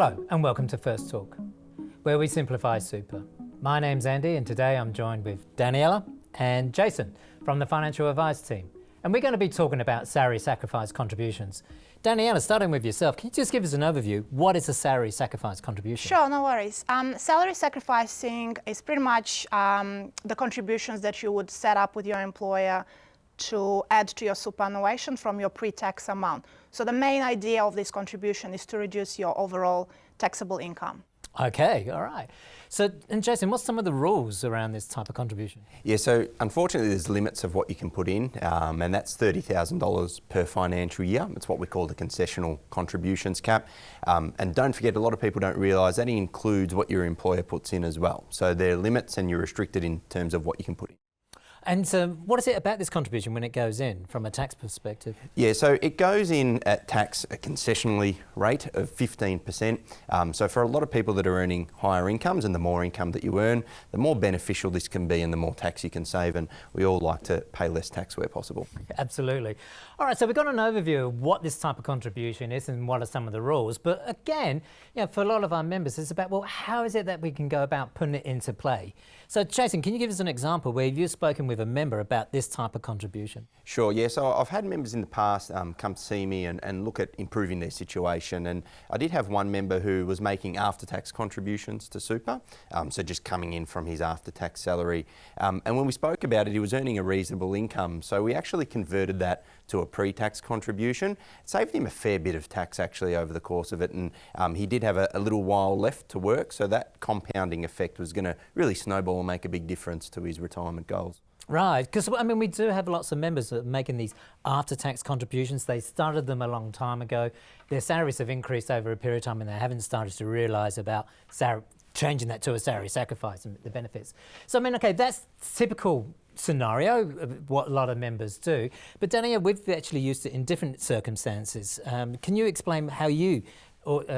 Hello and welcome to FIRSTtalk, where we simplify super. My name's Andy and today I'm joined with Daniela and Jayson from the financial advice team. And we're going to be talking about salary sacrifice contributions. Daniela, starting with yourself, can you just give us an overview? What is a salary sacrifice contribution? Sure, no worries. Salary sacrificing is pretty much the contributions that you would set up with your employer to add to your superannuation from your pre-tax amount. So the main idea of this contribution is to reduce your overall taxable income. Okay, all right. So, and Jayson, what's some of the rules around this type of contribution? Yeah, so unfortunately there's limits of what you can put in, and that's $30,000 per financial year. It's what we call the concessional contributions cap. And don't forget, a lot of people don't realise that includes what your employer puts in as well. So there are limits and you're restricted in terms of what you can put in. And what is it about this contribution when it goes in from a tax perspective? Yeah, so it goes in at tax a concessionally rate of 15%. So for a lot of people that are earning higher incomes, and the more income that you earn, the more beneficial this can be and the more tax you can save. And we all like to pay less tax where possible. Absolutely. All right, so we've got an overview of what this type of contribution is and what are some of the rules. But again, you know, for a lot of our members, it's about, well, how is it that we can go about putting it into play? So Jayson, can you give us an example where you've spoken with a member about this type of contribution? Sure, yeah. So I've had members in the past come to see me and look at improving their situation. And I did have one member who was making after-tax contributions to super, so just coming in from his after-tax salary. And when we spoke about it, he was earning a reasonable income. So we actually converted that to a pre-tax contribution. It saved him a fair bit of tax actually over the course of it. And he did have a little while left to work. So that compounding effect was going to really snowball and make a big difference to his retirement goals. Right, because I mean, we do have lots of members that are making these after-tax contributions. They started them a long time ago. Their salaries have increased over a period of time and they haven't started to realise about changing that to a salary sacrifice and the benefits. So I mean, okay, that's typical scenario of what a lot of members do. But Daniela, we've actually used it in different circumstances. Can you explain how you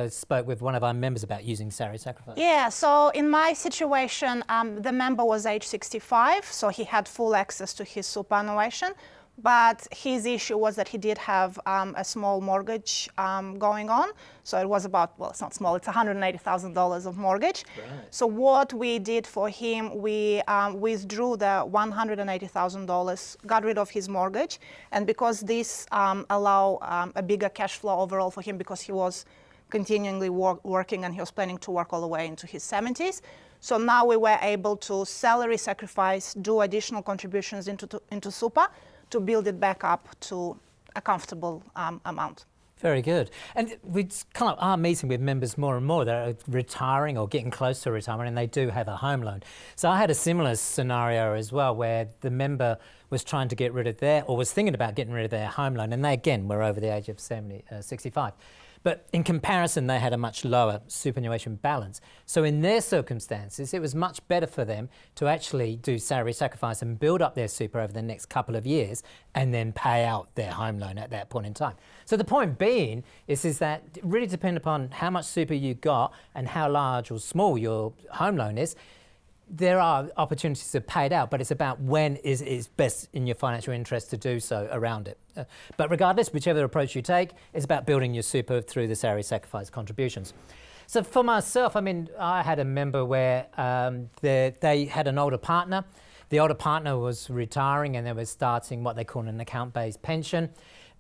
spoke with one of our members about using salary sacrifice? Yeah, so in my situation, the member was age 65, so he had full access to his superannuation. But his issue was that he did have a small mortgage going on. So it was about, well, it's not small, it's $180,000 of mortgage. Right. So what we did for him, we withdrew the $180,000, got rid of his mortgage. And because this allow a bigger cash flow overall for him, because he was continually working and he was planning to work all the way into his 70s. So now we were able to salary sacrifice, do additional contributions into super, to build it back up to a comfortable amount. Very good. And we kind of are meeting with members more and more that are retiring or getting close to retirement, and they do have a home loan. So I had a similar scenario as well, where the member was trying to get rid of or was thinking about getting rid of their home loan, and they again were over the age of 65. But in comparison, they had a much lower superannuation balance. So in their circumstances, it was much better for them to actually do salary sacrifice and build up their super over the next couple of years and then pay out their home loan at that point in time. So the point being is that it really depends upon how much super you got and how large or small your home loan is. There are opportunities to pay it out, but it's about when is best in your financial interest to do so around it. But regardless, whichever approach you take, it's about building your super through the salary sacrifice contributions. So for myself, I mean, I had a member where they had an older partner. The older partner was retiring and they were starting what they call an account-based pension.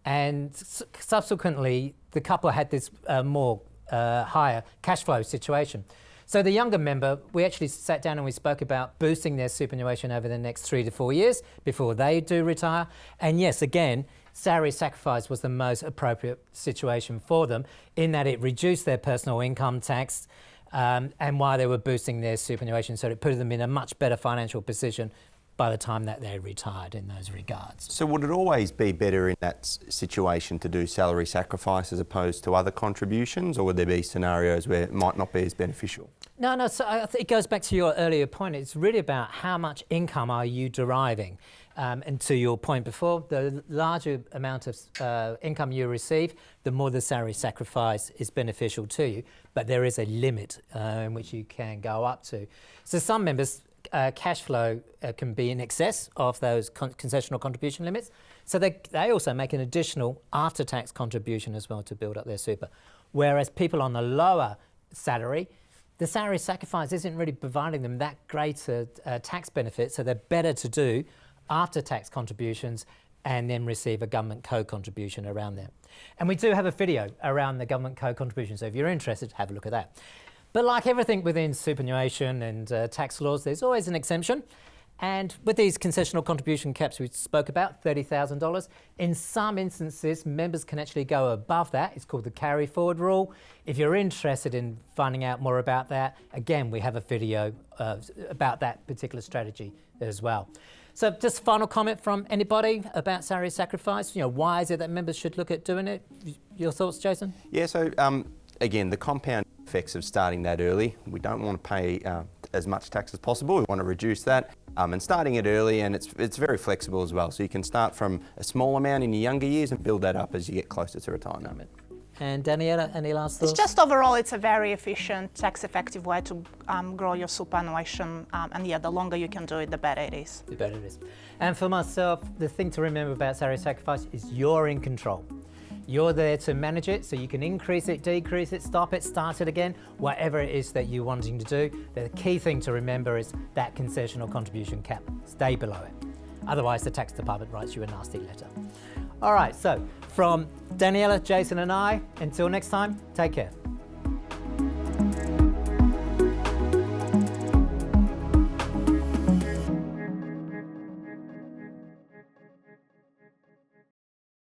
And subsequently, the couple had this more higher cash flow situation. So the younger member, we actually sat down and we spoke about boosting their superannuation over the next 3 to 4 years before they do retire. And yes, again, salary sacrifice was the most appropriate situation for them in that it reduced their personal income tax and while they were boosting their superannuation. So it put them in a much better financial position by the time that they retired in those regards. So would it always be better in that situation to do salary sacrifice as opposed to other contributions, or would there be scenarios where it might not be as beneficial? No, so I think it goes back to your earlier point. It's really about how much income are you deriving. And to your point before, the larger amount of income you receive, the more the salary sacrifice is beneficial to you. But there is a limit in which you can go up to. So some members, cash flow can be in excess of those concessional contribution limits. So they also make an additional after-tax contribution as well to build up their super. Whereas people on the lower salary, the salary sacrifice isn't really providing them that great a tax benefit, so they're better to do after-tax contributions and then receive a government co-contribution around there. And we do have a video around the government co-contribution, so if you're interested, have a look at that. But like everything within superannuation and tax laws, there's always an exemption. And with these concessional contribution caps we spoke about, $30,000, in some instances, members can actually go above that. It's called the carry forward rule. If you're interested in finding out more about that, again, we have a video about that particular strategy as well. So just final comment from anybody about salary sacrifice. You know, why is it that members should look at doing it? Your thoughts, Jayson? Yeah, so again, the compound effects of starting that early. We don't want to pay as much tax as possible. We want to reduce that. And starting it early, and it's very flexible as well. So you can start from a small amount in your younger years and build that up as you get closer to retirement. And Daniela, any last thoughts? It's just overall, it's a very efficient, tax-effective way to grow your superannuation. And yeah, the longer you can do it, the better it is. The better it is. And for myself, the thing to remember about salary sacrifice is you're in control. You're there to manage it, so you can increase it, decrease it, stop it, start it again, whatever it is that you're wanting to do. The key thing to remember is that concessional contribution cap. Stay below it. Otherwise, the tax department writes you a nasty letter. All right, so from Daniela, Jayson and I, until next time, take care.